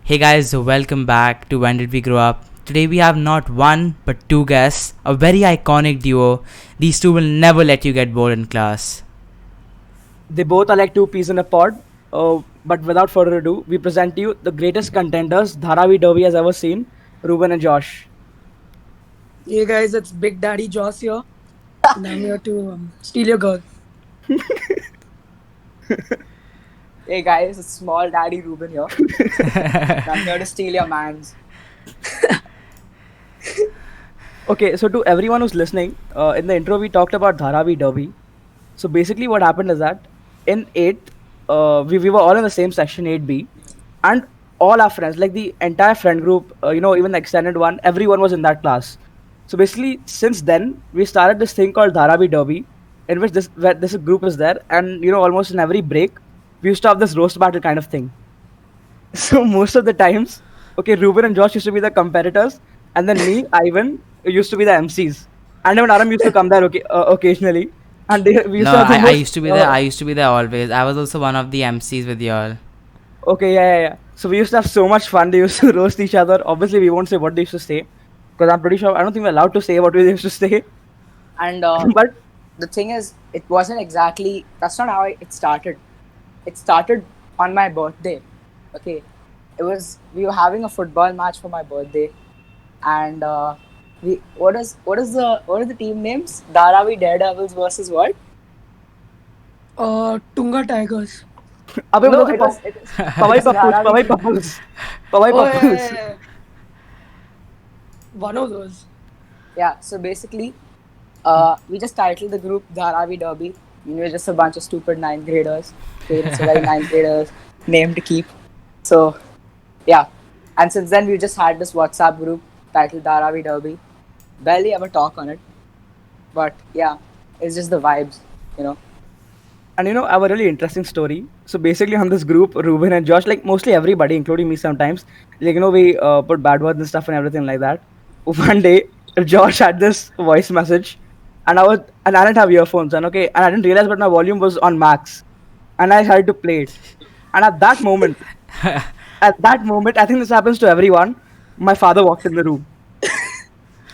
Hey guys, welcome back to When Did We Grow Up? Today we have not one but two guests, a very iconic duo. These two will never let you get bored in class. They both are like two peas in a pod. But without further ado, we present to you the greatest contenders Dharavi Derby has ever seen, Ruben and Josh. Hey guys, it's Big Daddy Joss here, and I'm here to steal your girl. Hey guys, it's Small Daddy Ruben here. I'm here to steal your mans. Okay, so to everyone who's listening, in the intro we talked about Dharavi Derby. So basically, what happened is that in 8th, we were all in the same section 8B, and all our friends, like the entire friend group, even the extended one, everyone was in that class. So basically, since then, we started this thing called Dharavi Derby, in which this group is there, and almost in every break, we used to have this roast battle kind of thing. So most of the times, okay, Ruben and Josh used to be the competitors, and then me, Ivan, used to be the MCs, and even Aram used to come there occasionally, and we used No, to have the I most. used to be there. I used to be there always. I was also one of the MCs with y'all. Okay, yeah. So we used to have so much fun. They used to roast each other. Obviously, we won't say what they used to say, because I'm pretty sure I don't think we're allowed to say what we used to say. And But the thing is, it wasn't exactly. That's not how it started. It started on my birthday. Okay, we were having a football match for my birthday, and what are the team names? Dharavi Daredevils versus what? Tunga Tigers. अबे No, बता it तो was Powai पप्पूस Dharavi. Powai Oh, पप्पूस. yeah. One of those. Yeah. So basically, we just titled the group Dharavi Derby. We're just a bunch of stupid ninth graders. Okay, it's a very ninth graders name to keep. So, yeah. And since then, we just had this WhatsApp group titled Dharavi Derby. Barely ever talk on it. But yeah, it's just the vibes, you know. And I have a really interesting story. So basically, on this group, Ruben and Josh, like mostly everybody, including me sometimes, like we put bad words and stuff and everything like that. One day, Josh had this voice message, and I didn't have earphones, and I didn't realize, but my volume was on max, and I had to play it. And at that moment, I think this happens to everyone. My father walked in the room,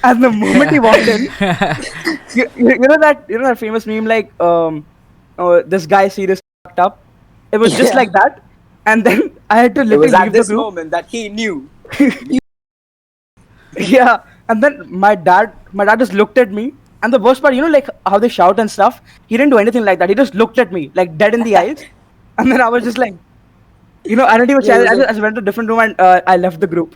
and the moment he walked in, you know that famous meme like this guy serious fucked up. It was just Yeah. like that, and then I had to It was literally at leave the this group. moment that he knew. Yeah, and then my dad just looked at me, and the worst part, like how they shout and stuff. He didn't do anything like that. He just looked at me like dead in the eyes, and then I was just like, I didn't even Yeah, he challenge. was I just went to a different room and I left the group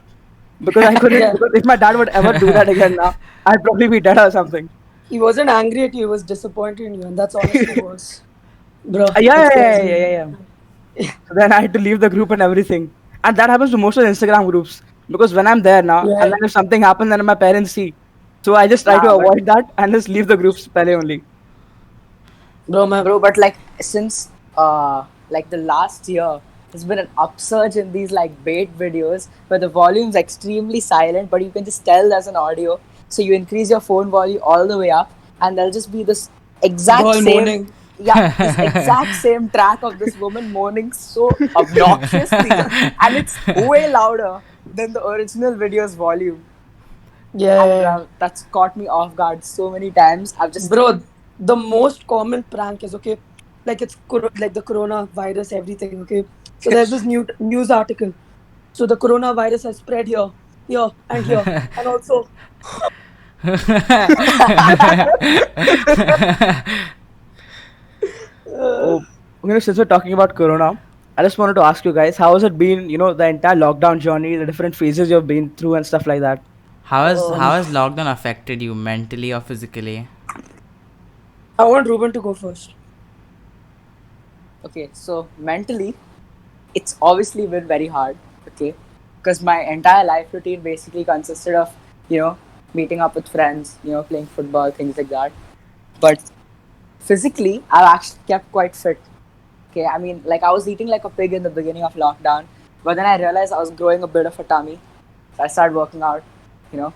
because I couldn't. yeah. Because if my dad would ever do that again now, I'd probably be dead or something. He wasn't angry at you. He was disappointed in you, and that's honestly worse. Bro, Yeah, that's yeah, yeah, crazy. yeah, yeah, yeah. So then I had to leave the group and everything. And that happens to most of the Instagram groups. Because when I'm there now, and Yeah, then if something happens, then my parents see. So I just try to Nah, but avoid that and just leave the groups pele only. bro, but like since like the last year, there's been an upsurge in these like bait videos where the volume's extremely silent, but you can just tell there's an audio. So you increase your phone volume all the way up, and there'll just be this exact girl same, moaning. yeah, this exact same track of this woman moaning so obnoxiously, and it's way louder than the original video's volume. And Yeah. that's caught me off guard so many times. I've just Bro, the most common prank is okay, like like the coronavirus, everything. Okay, so there's this new news article. So the coronavirus has spread here, here, and here, and also Oh, since we're talking about Corona, I just wanted to ask you guys, how has it been, the entire lockdown journey, the different phases you've been through and stuff like that? how has lockdown affected you mentally or physically? I want Ruben to go first. okay. So mentally, it's obviously been very hard. Okay, because my entire life routine basically consisted of you know meeting up with friends, playing football, things like that. But physically, I've actually kept quite fit. Okay, I mean, like I was eating like a pig in the beginning of lockdown, but then I realized I was growing a bit of a tummy, so I started working out, you know,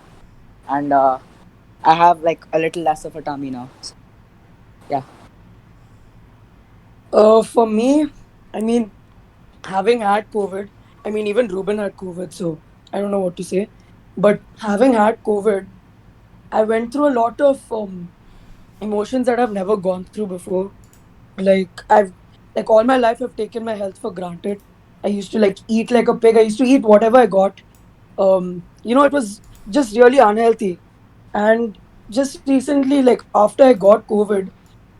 and I have like a little less of a tummy now. So, yeah. For me, I mean, having had COVID, I mean, even Ruben had COVID, so I don't know what to say. But having had COVID, I went through a lot of emotions that I've never gone through before. I've like all my life I've taken my health for granted. I used to like eat like a pig. I used to eat whatever I got. It was just really unhealthy. And just recently, like after I got COVID,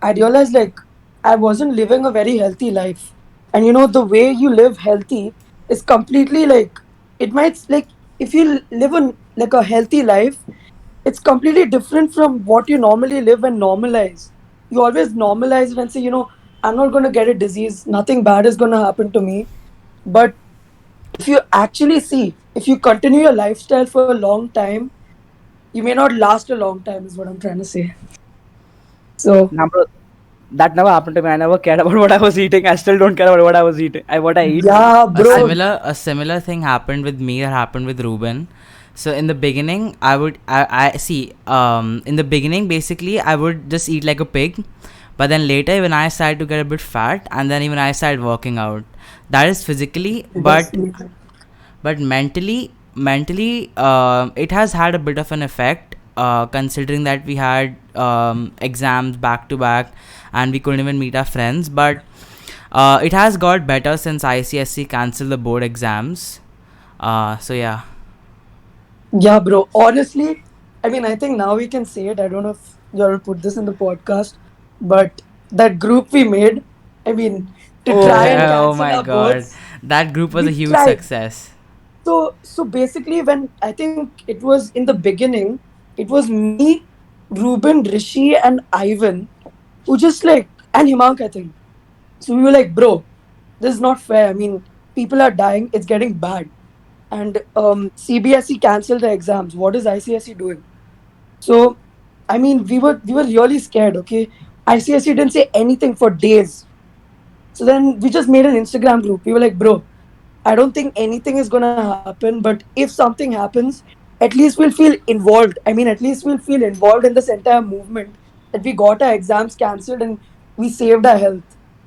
I realized like I wasn't living a very healthy life. And the way you live healthy is completely like it might like if you live like a healthy life, it's completely different from what you normally live and normalize. You always normalize it and say, I'm not going to get a disease, nothing bad is going to happen to me. But if you actually see, if you continue your lifestyle for a long time, you may not last a long time, is what I'm trying to say. So, Nah, bro, that never happened to me. I never cared about what I was eating. I still don't care about what I was eating. What I eat. yeah, A bro. similar thing happened with me that happened with Ruben. So in the beginning, I see in the beginning basically I would just eat like a pig, but then later when I started to get a bit fat, and then even I started working out. That is physically, That's but mentally it has had a bit of an effect, considering that we had exams back to back and we couldn't even meet our friends. But it has got better since ICSC cancelled the board exams. So yeah. Yeah, bro. Honestly, I mean, I think now we can say it. I don't know if you'll put this in the podcast, but that group we made, I mean, to try and Oh, Oh cancel my our god, boards, that group was a we huge tried. success. So basically, when I think it was in the beginning, it was me, Ruben, Rishi, and Ivan who just like, and Himank, I think. So we were like, bro, this is not fair. I mean, people are dying. It's getting bad. And CBSE cancelled the exams. What is ICSE doing? So, I mean, we were really scared. Okay, ICSE didn't say anything for days. So then we just made an Instagram group. We were like, bro, I don't think anything is gonna happen, but if something happens, at least we'll feel involved. I mean, at least we'll feel involved in this entire movement that we got our exams cancelled and we saved our health.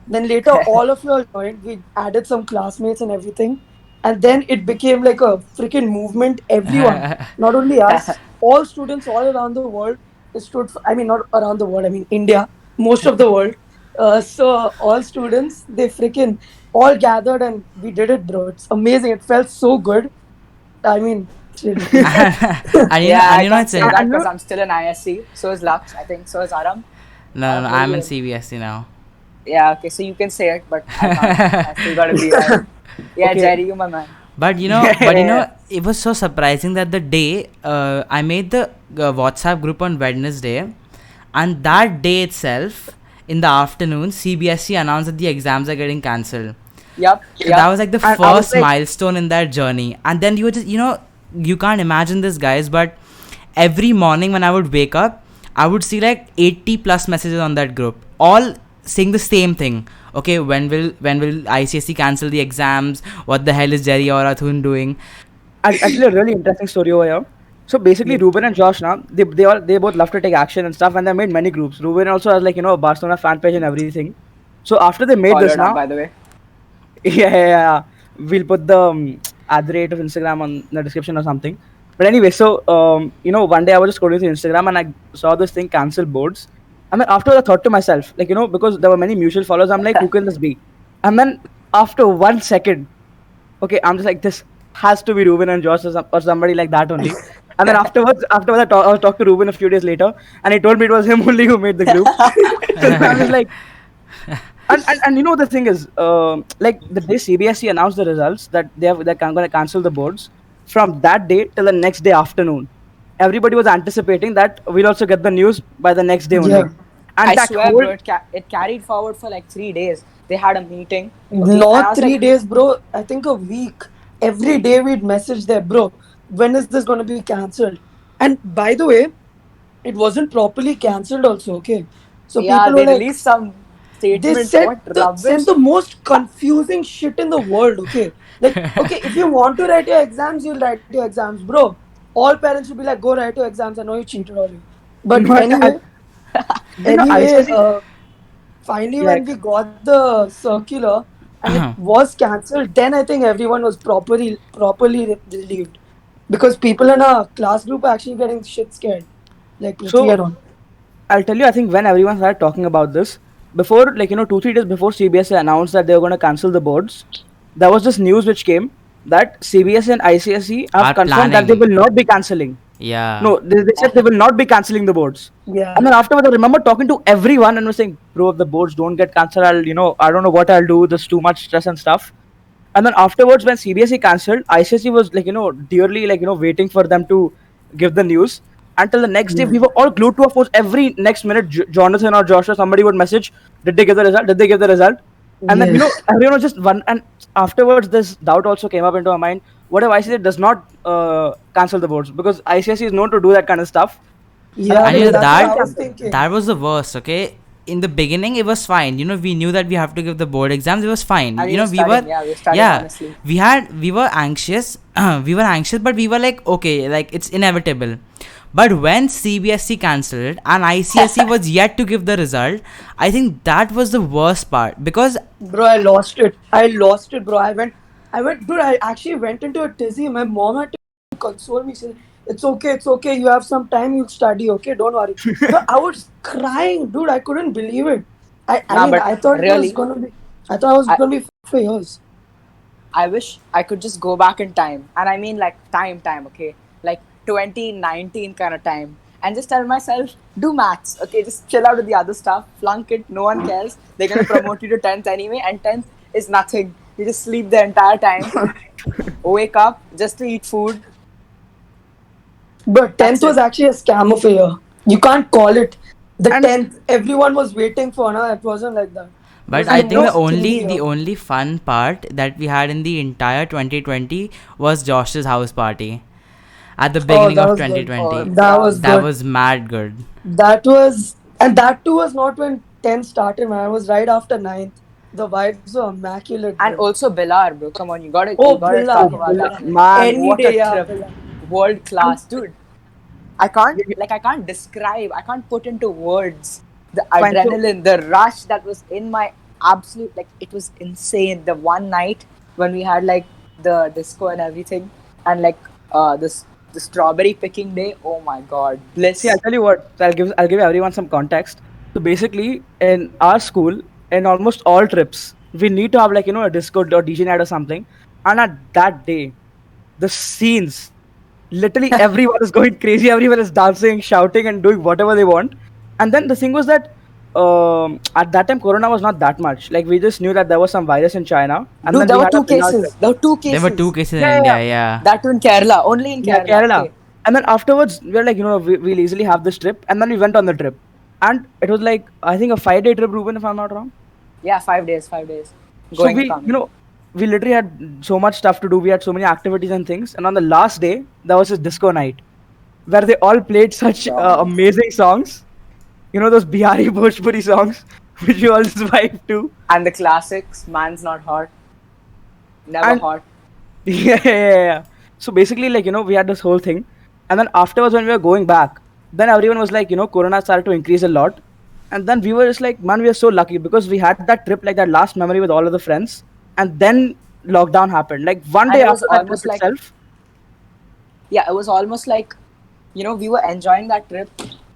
Then later, all of you all joined. We added some classmates and everything, and then it became like a freaking movement. Everyone, not only us, all students all around the world stood. I mean, not around the world. I mean, India, most of the world. So all students, they freaking all gathered and we did it, bro. It's amazing. It felt so good. I mean, it's ridiculous. Yeah, And I you know can't it's say in, that and because I'm still in ISC. So is Lux. I think so is Aram. no, What do I'm in you? CBSE now. Yeah, okay, so you can say it, but I can't. I still gotta be like, yeah, okay. Jerry, you my man. But it was so surprising that the day I made the WhatsApp group on Wednesday, and that day itself, in the afternoon, CBSE announced that the exams are getting cancelled. Yup, So that yup. was like the And I was first like, milestone in that journey. And then you were just, you can't imagine this, guys, but every morning when I would wake up, I would see like 80 plus messages on that group, all saying the same thing. Okay, when will ICSE cancel the exams? What the hell is Jerry or Athun doing? actually, a really interesting story over here. So basically, Yeah. Ruben and Josh now they both love to take action and stuff, and they made many groups. Ruben also has like a Barcelona fan page and everything. So after they made Follow this it up, now, by the way. yeah. We'll put the ad rate of Instagram on the description or something. But anyway, so one day I was just scrolling through Instagram and I saw this thing cancel boards. And then after I thought to myself, like because there were many mutual followers, I'm like, who can this be? And then after 1 second, okay, I'm just like, this has to be Ruben and Josh or somebody like that only. And then afterwards I talked to Ruben a few days later, and he told me it was him only who made the group. So then I was like, and the thing is, like the day CBSE announced the results that they're going to cancel the boards, from that day till the next day afternoon, everybody was anticipating that we'll also get the news by the next day only. Yeah. And I that swear, whole bro, it carried forward for like 3 days. They had a meeting, okay, and I Not was three like, days, bro. I think a week. Every day we'd message there, bro. When is this going to be cancelled? And by the way, it wasn't properly cancelled, also, okay? So yeah, people were they like, released some they statement. said What sent rubbish? the most confusing shit in the world, okay? Like, okay, if you want to write your exams, you'll write your exams, bro. All parents will be like, go write your exams. I know you cheated already. But no, anyway, ICSE, finally yeah, when we got the circular, and it was cancelled, then I think everyone was properly relieved, because people in our class group are actually getting shit scared, like Prithvi So and all. I'll tell you, I think when everyone started talking about this, before, like, 2, 3 days before CBSE announced that they were going to cancel the boards, there was this news which came that CBSE and ICSE have Are confirmed that they planning. will not be cancelling. Yeah. No, they said they will not be cancelling the boards. Yeah. And then afterwards, I remember talking to everyone and was saying, bro, if the boards don't get cancelled, I don't know what I'll do. There's too much stress and stuff. And then afterwards, when CBSE cancelled, ICSE was like, dearly, like, waiting for them to give the news. Until the next day, we were all glued to our phones. Every next minute, Jonathan or Josh or somebody would message, did they give the result? Did they give the result? And then, Yes. everyone was just one. And afterwards, this doubt also came up into our mind. What if ICSE does not cancel the boards? Because ICSE is known to do that kind of stuff. Yeah, And after that's that- what I was thinking. that was the worst. Okay, in the beginning it was fine. We knew that we have to give the board exams. It was fine. And we were we were studying, honestly. we were anxious. We were anxious, but we were like, okay, like it's inevitable. But when CBSE cancelled and ICSE was yet to give the result, I think that was the worst part, because Bro, I lost it. Bro. I went, dude. I actually went into a tizzy. My mom had to console me, saying, it's okay. You have some time. You'll study. Okay, don't worry." So I was crying, dude. I couldn't believe it. I Nah, mean, but I thought it was really, gonna be. I thought I was I- gonna be for years. I wish I could just go back in time, and I mean like time, okay, like 2019 kind of time, and just tell myself, do maths, okay, just chill out with the other stuff, flunk it, no one cares. They're gonna promote you to 10th anyway, and 10th is nothing. You just sleep the entire time, wake up just to eat food. But That's 10th was it. actually a scam of a year. You can't call it the And- 10th. Everyone was waiting for. No, it wasn't like that. but was I the think the most only stingy the year. only fun part that we had in the entire 2020 was Josh's house party at the beginning that of was good. 2020. That was That good. was mad good. That too was not when 10th started, man. It was right after 9th. The vibes were immaculate. And bro. also Bilar, bro. Come on, you gotta Oh, talk Bilal, about Bilal. that. Man, Any what day, a yeah, trip. Bilal. World class, dude. I can't describe, I can't put into words the Fine, so- adrenaline, the rush that was in my absolute, like, it was insane. The one night when we had like the disco and everything, and like the strawberry picking day, oh my god, bliss. See, I'll tell you what. I'll give everyone some context. So basically, in our school, in almost all trips, we need to have like a disco or DJ night or something. And at that day, the scenes, literally everyone is going crazy. Everyone is dancing, shouting, and doing whatever they want. And then the thing was that at that time, Corona was not that much. Like we just knew that there was some virus in China, and Dude, then there we were had two a Bengal cases. trip. There were two cases. There were two cases in Yeah, India. yeah. Yeah. That too in Kerala, only in Yeah, Kerala. Kerala. Okay. And then afterwards, we were like, we'll easily have this trip. And then we went on the trip. And it was like, I think a 5-day trip, Ruben, if I'm not wrong. Yeah, 5 days. So Going we, coming. we literally had so much stuff to do. We had so many activities and things. And on the last day, there was this disco night where they all played such amazing songs. Those Bihari Bhojpuri songs, which you all just vibe to. And the classics, man's not hot. Never And- hot. Yeah. So basically, like, we had this whole thing. And then afterwards, when we were going back, then everyone was like, Corona started to increase a lot. And then we were just like, man, we are so lucky because we had that trip, like that last memory with all of the friends. And then lockdown happened. Like one And day it was after that trip almost like- itself. Yeah, it was almost like, we were enjoying that trip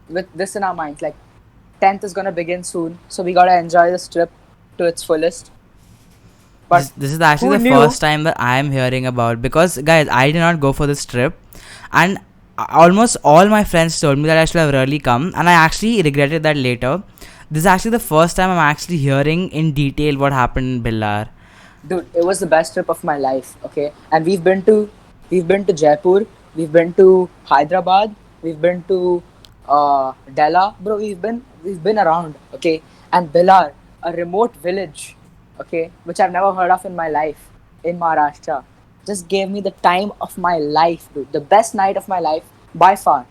with this in our minds. Like, 10th is gonna begin soon, so we gotta enjoy this trip to its fullest. But This is actually who the knew? first time that I am hearing about, because guys, I did not go for this trip, and almost all my friends told me that I should have really come, and I actually regretted that later. This is actually the first time I'm actually hearing in detail what happened in Billar. dude, it was the best trip of my life. Okay, and we've been to Jaipur, we've been to Hyderabad, we've been to Dela, bro. We've been around. Okay, and Billar, a remote village, okay, which I've never heard of in my life, in Maharashtra, just gave me the time of my life, dude. The best night of my life by far.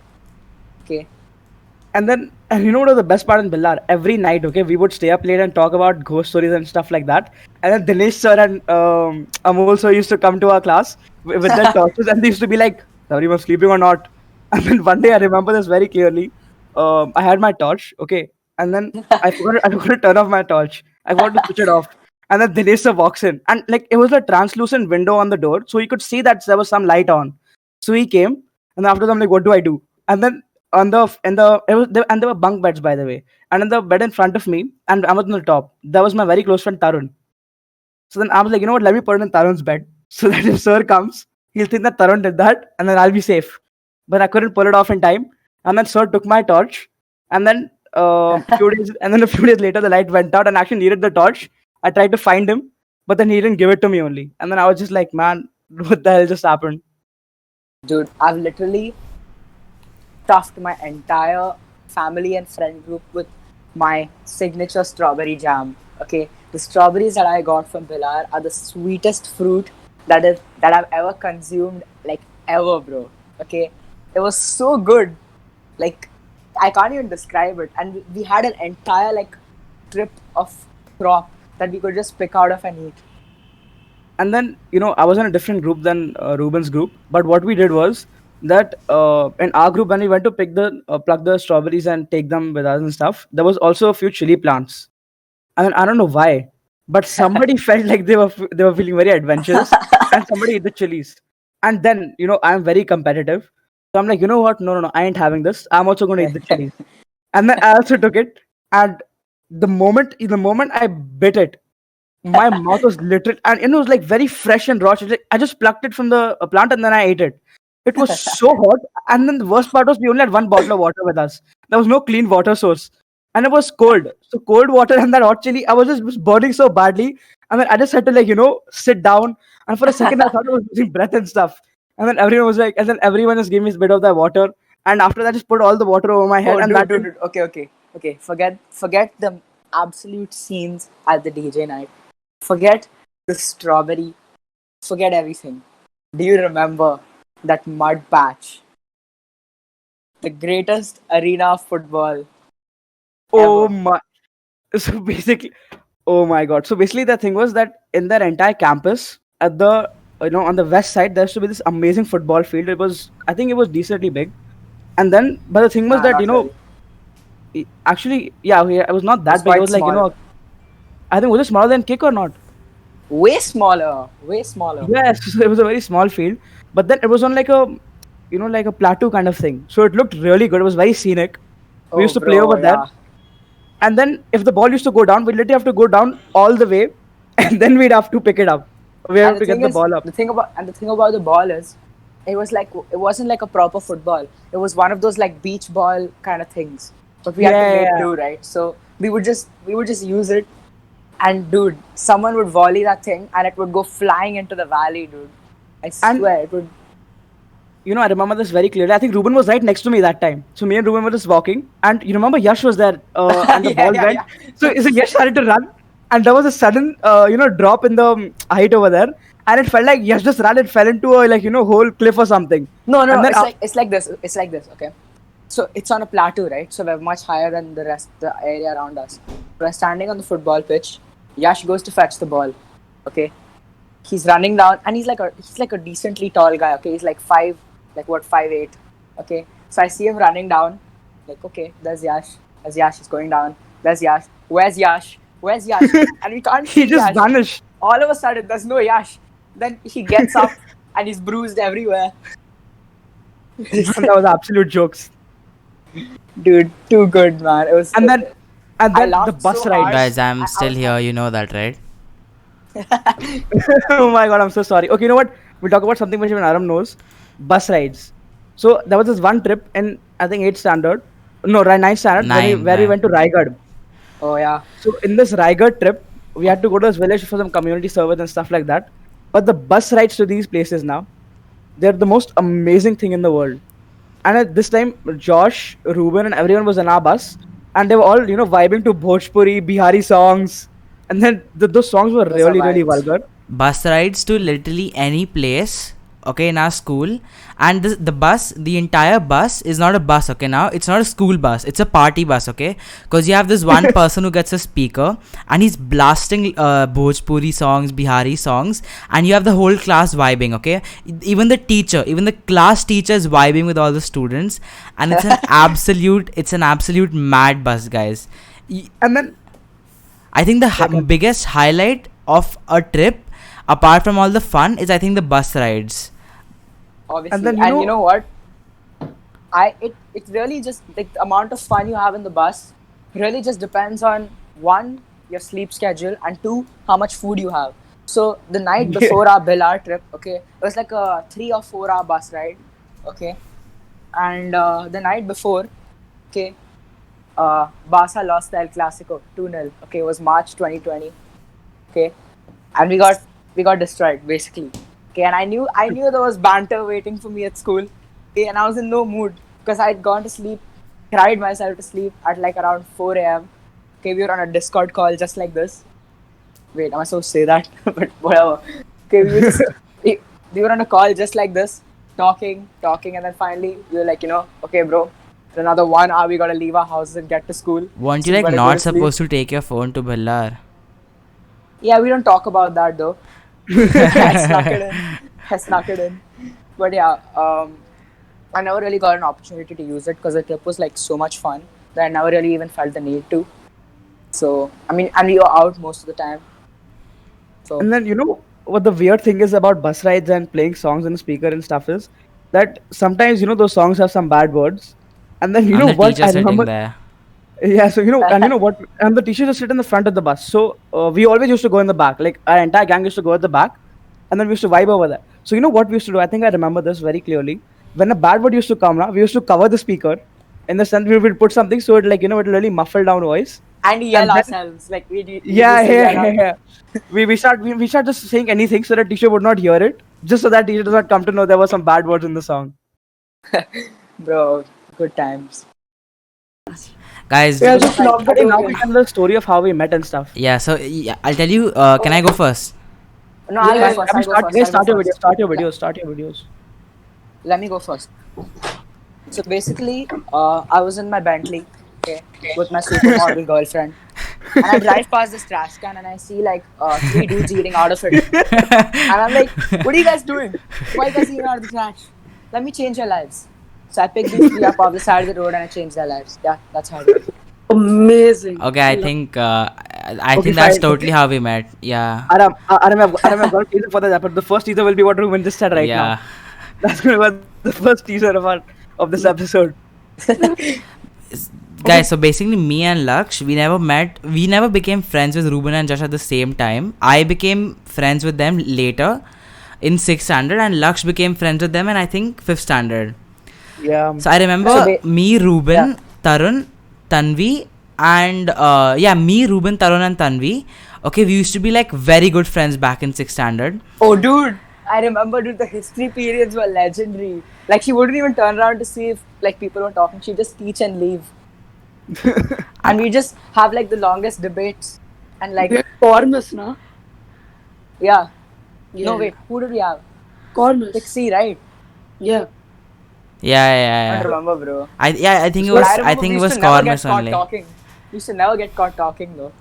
Okay. And you know what was the best part in Billar? Every night, okay, we would stay up late and talk about ghost stories and stuff like that. And then Dinesh sir and Amol sir used to come to our class with their torches, and they used to be like, everyone sleeping or not? And then one day, I remember this very clearly. I had my torch, okay, and then I forgot to turn off my torch. I wanted to switch it off. And then Dinesh sir walks in, and like it was a translucent window on the door, so you could see that there was some light on. So he came, and after that, I'm like, what do I do? And then on the in the it was there, and there were bunk beds, by the way, and in the bed in front of me, and I was on the top. That was my very close friend Tarun. So then I was like, you know what? Let me put it in Tarun's bed so that if sir comes, he'll think that Tarun did that, and then I'll be safe. But I couldn't pull it off in time, and then sir took my torch, and then a few days later, the light went out, and I actually needed the torch. I tried to find him, but then he didn't give it to me only, and then I was just like, man, what the hell just happened? Dude, I've literally stuffed my entire family and friend group with my signature strawberry jam. Okay, the strawberries that I got from Bilar are the sweetest fruit that I've ever consumed, like ever, bro. Okay, it was so good, like I can't even describe it. And we had an entire like trip of crop that we could just pick out of and eat. And then I was in a different group than Ruben's group, but what we did was that in our group, when we went to pluck the strawberries and take them with us and stuff, there was also a few chili plants. And I don't know why, but somebody felt like they were feeling very adventurous, and somebody ate the chilies. And then I'm very competitive, so I'm like, you know what? No, no, no, I ain't having this. I'm also going to eat the chilies. And then I also took it, and the moment I bit it, my mouth was literally, and it was like very fresh and raw. It's like, I just plucked it from the plant and then I ate it. It was so hot, and then the worst part was we only had one bottle of water with us. There was no clean water source, and it was cold. So cold water and that hot chili, I was just was burning so badly. And then I just had to sit down, and for a second I thought I was losing breath and stuff. And then everyone was like, and then everyone just gave me a bit of that water, and after that, just put all the water over my head, Oh, and dude. Okay. Forget the absolute scenes at the DJ night. Forget the strawberry. Forget everything. Do you remember that mud patch? The greatest arena of football. oh ever. my. So basically, oh my god. So basically, the thing was that in their entire campus, at the on the west side, there used to be this amazing football field. I think it was decently big. And then, but the thing was Nah, that not really. actually, yeah, it was not It that was big. It quite was like small. I think was it smaller than kick or not? Way smaller. Way smaller. Yes, so it was a very small field, but then it was on like a like a plateau kind of thing. So it looked really good. It was very scenic. We Oh, used to play bro, over there, yeah. and then if the ball used to go down, we literally have to go down all the way, and then we'd have to pick it up. We And have to get the ball up. the thing about the ball is, it wasn't like a proper football. It was one of those like beach ball kind of things. But we had to make Yeah. do, right? So we would just use it, and dude, someone would volley that thing, and it would go flying into the valley, dude. I And swear it would. I remember this very clearly. I think Ruben was right next to me that time. So me and Ruben were just walking, and you remember Yash was there, and the ball went. Yeah. So Yash started to run, and there was a sudden, drop in the height over there, and it felt like Yash just ran. It fell into a whole cliff or something. No, And then it's like this. It's like this, okay? So it's on a plateau, right? So we're much higher than the area around us. We're standing on the football pitch. Yash goes to fetch the ball. Okay. He's running down, and he's like a decently tall guy, okay? He's like 5'8". Okay. So I see him running down. Like, okay, there's Yash. He's going down. There's Yash. Where's Yash? And we can't see he just Yash. vanished. All of a sudden, there's no Yash. Then he gets up and he's bruised everywhere. And that was absolute jokes. Dude, too good, man. It was. And then I the laughed bus so ride. hard. Guys, I'm I still was here. You know that, right? Oh my god, I'm so sorry. Okay, you know what? We'll talk about something which even Aram knows. Bus rides. So there was this one trip in I think 8th standard. No, 9th standard where we Nine. went to Raigad. Oh yeah. So in this Raigad trip, we had to go to this village for some community service and stuff like that. But the bus rides to these places now, they're the most amazing thing in the world. And at this time, Josh, Ruben, and everyone was in our bus, and they were all vibing to Bhojpuri, Bihari songs, and then those songs were Those are really vibes. vulgar. Bus rides to literally any place, okay, in our school. And the entire bus is not a bus, okay. Now it's not a school bus, it's a party bus, okay, because you have this one person who gets a speaker and he's blasting Bhojpuri songs, Bihari songs, and you have the whole class vibing, okay. Even the class teacher is vibing with all the students, and it's an absolute mad bus, guys. And then I think the biggest highlight of a trip, apart from all the fun, is I think the bus rides. Obviously. And then, you know what? It really just like the amount of fun you have in the bus really just depends on one, your sleep schedule, and two, how much food you have. So the night before our Bilal trip, okay, it was like a 3 or 4 hour bus ride, okay, and the night before, okay, Barca lost the El Clasico 2-0. Okay, it was March 2020. Okay, and we got destroyed basically. Okay, and I knew there was banter waiting for me at school. Okay, and I was in no mood because I'd gone to sleep, cried myself to sleep at like around 4 a.m. Okay, we were on a Discord call just like this. Wait, am I supposed to say that? But whatever. Okay, we were on a call just like this, talking, and then finally we were like, okay, bro, in another 1 hour we gotta leave our houses and get to school. Weren't So you we like gotta go not to sleep. supposed to take your phone to Bhallar? Yeah, we don't talk about that though. I snuck it in. But yeah, I never really got an opportunity to use it because the trip was like so much fun that I never really even felt the need to. So, I mean, and we were out most of the time. So, And then what the weird thing is about bus rides and playing songs on the speaker and stuff is that sometimes those songs have some bad words, and then And the what teacher I sitting remember. there. Yeah, so what, and the teachers just sit in the front of the bus. So we always used to go in the back. Like our entire gang used to go at the back, and then we used to vibe over there. So what we used to do? I think I remember this very clearly. When a bad word used to come, we used to cover the speaker. In the sense, we would put something so it it really muffle down voice. and yell And then- ourselves. Like, we Yeah, used to yell out. yeah. We start just saying anything so that teacher would not hear it, just so that teacher does not come to know there were some bad words in the song. Bro, good times. Guys, Yeah, just lock the Okay, now door. we tell the story of how we met and stuff. yeah, so yeah, I'll tell you, can I go first? No, I'll Yeah, go first. Abhi, I'll go first. I'll start go your video. first. Start your videos. Let me go first. So basically, I was in my Bentley, okay, with my supermodel girlfriend, and I drive past this trash can and I see like 3 dudes eating out of it, and I'm like, "What are you guys doing? Why are you guys eating out of the trash? Let me change your lives." So I picked these 3 up off the side of the road and I changed their lives. Yeah, that's how it went. Amazing. Okay, I think I Okay, think that's fine. totally how we met. Yeah. Aram, I've got a teaser for that, but the first teaser will be what Ruben just said right Yeah. now. That's going to be the first teaser of this episode. Guys, so basically me and Laksh, we never became friends with Ruben and Josh at the same time. I became friends with them later in 6th standard, and Laksh became friends with them in I think 5th standard. Yeah. So I remember So me, Ruben, Tarun, Tanvi, and me, Ruben, Tarun, and Tanvi. Okay, we used to be like very good friends back in 6th standard. Oh, dude, I remember, dude, the history periods were legendary. Like, she wouldn't even turn around to see if like people were talking. She'd just teach and leave. And we just have like the longest debates. And like, We had Cormus, na? yeah. Yeah. No, wait, who did we have? Cormus. Pixie, right? Yeah. I Yeah. don't remember, bro. I think it But was I I remember think we it used was to never get Cormus caught only. talking. We used to never get caught talking, though.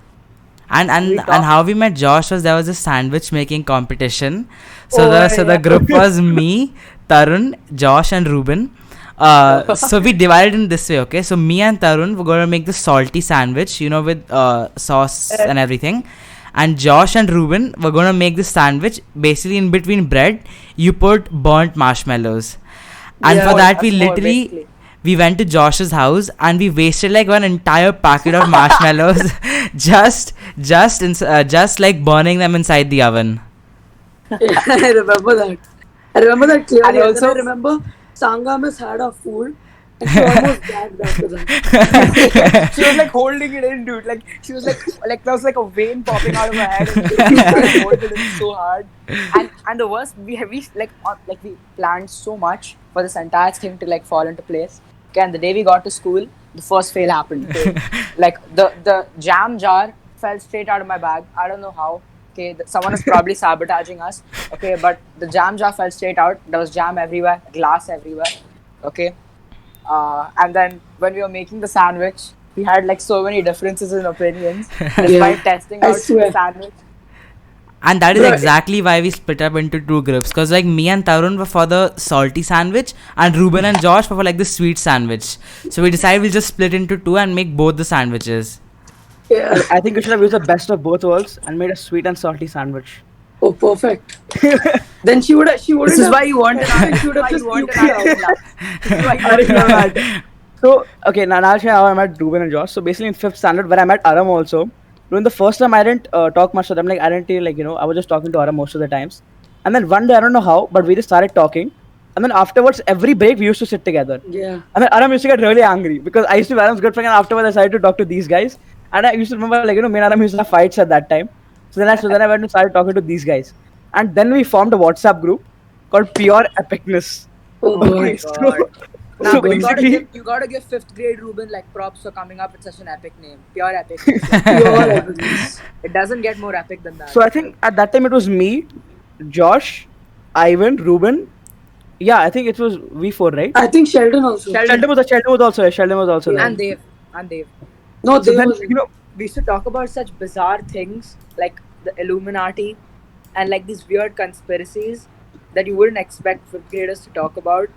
And We and talked- how we met Josh was there was a sandwich making competition. So Oh, the yeah. group was me, Tarun, Josh, and Ruben. So we divided in this way, okay? So me and Tarun were gonna make the salty sandwich, with sauce and everything. And Josh and Ruben were gonna make the sandwich basically in between bread. You put burnt marshmallows, and Yeah, for that we that's more literally. basically. We went to Josh's house and we wasted like one entire packet of marshmallows just like burning them inside the oven. I remember that. I remember that clearly. And And also- I remember Sangamis had our food and she almost gagged after that. She was like holding it in, dude. Like she was like there was like a vein popping out of her head, and she was trying to hold it in so hard. And the worst, we planned so much for this entire thing to like fall into place. Okay, and the day we got to school, the first fail happened. Okay? Like the jam jar fell straight out of my bag. I don't know how. Okay, someone is probably sabotaging us. Okay, but the jam jar fell straight out. There was jam everywhere, glass everywhere. Okay. And then when we were making the sandwich, we had like so many differences in opinions despite testing I out the swear. sandwich. And that is Bro, exactly why we split up into two groups. Because like me and Tarun were for the salty sandwich and Ruben and Josh were for like the sweet sandwich. So we decided we'll just split into two and make both the sandwiches. Yeah. I think you should have used the best of both worlds and made a sweet and salty sandwich. Oh, perfect. Then she wouldn't. This is why you want an art. She would have This is just why you want puked an it art out. class. This is why you I want didn't an know art. that. So, okay, now I'll share how I met Ruben and Josh. So basically in 5th standard where I met Aram also. During the first time I didn't talk much to them. Like I didn't really, I was just talking to Aram most of the times. And then one day, I don't know how, but we just started talking. And then afterwards, every break we used to sit together. Yeah. And then Aram used to get really angry because I used to be Aram's good friend, and afterwards I started to talk to these guys. And I used to remember, me and Aram used to have fights at that time. So then I went and started talking to these guys. And then we formed a WhatsApp group called Pure Epicness. Oh Okay, God. God. Now, so but basically, you gotta give 5th grade Ruben like props for coming up with such an epic name. Pure epic. Pure evidence. It doesn't get more epic than that. so I think at that time it was me, Josh, Ivan, Ruben. Yeah, I think it was we four, right? I think Sheldon also. Sheldon was also there. Sheldon was also there. and Dave. And Dave. No, So they then, was. We used to talk about such bizarre things like the Illuminati and like these weird conspiracies that you wouldn't expect 5th graders to talk about.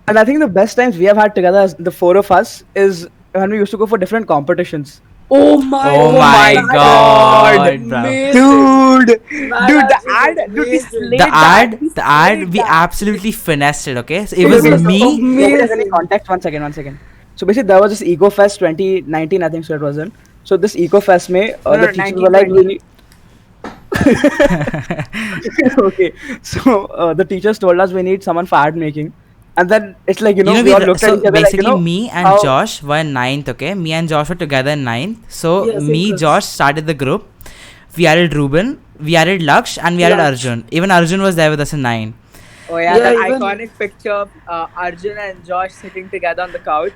and I think the best times we have had together as the four of us is when we used to go for different competitions. Oh my. Oh my God, bro. Amazing. Dude, Man, dude, the that's just ad, dude, we amazing. slayed The ad, slayed we that. absolutely finessed it. Okay, so it It was was me. amazing. Nobody has any context. One second. So basically, there was this Eco Fest 2019, I think so it was in. So this Eco Fest, No, the teachers were like, 1920. okay. So the teachers told us we need someone for ad making, and then it's like we all looked at so each other basically like me and how- Josh were in ninth. Okay, me and Josh were together in ninth. So Yeah, same me, class. Josh started the group. We added Ruben, we added Laksh, and we added Laksh. Arjun. Even Arjun was there with us in 9. Oh yeah, Yeah, that even- iconic picture of Arjun and Josh sitting together on the couch.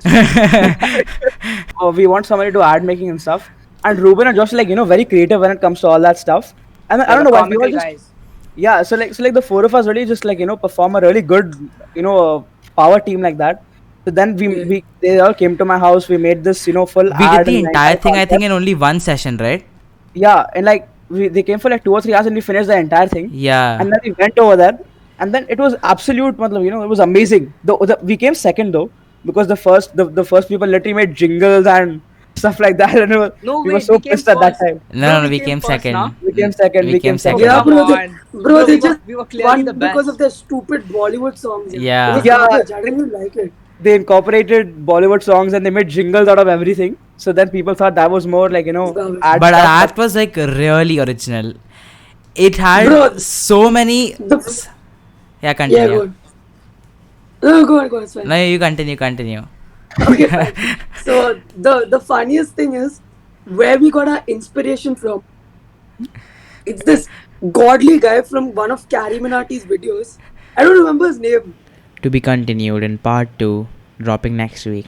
we want somebody to do ad making and stuff. And Ruben and Josh are like very creative when it comes to all that stuff. And then, I They're don't the know why we comical were just guys. yeah. So like the four of us really just perform a really good power team like that. So then they all came to my house. We made this full We ad did the and entire thing, I concept. think, in only one session, right? Yeah, and they came for like 2 or 3 hours and we finished the entire thing. Yeah. And then we went over there, and then it was absolute, it was amazing. We came second though because the first people literally made jingles and stuff like that, and No, we were wait, so we came pissed at that first. time. No, we came first, second. nah? We came second. We We came came second. second. Yeah, Come bro. on. Bro, they just we were clearly won the best. because of their stupid Bollywood songs. Yeah. It was Yeah. garbage. I didn't even like it. They incorporated Bollywood songs and they made jingles out of everything. So then people thought that was more like Garbage. ad But our stuff. act was like really original. It had Bro, so many. The, Yeah, continue. yeah, go on. No, go on, it's fine. No, you continue. Okay, fine. So the funniest thing is where we got our inspiration from. It's this godly guy from one of Carrie Minati's videos. I don't remember his name. To be continued in part 2, dropping next week.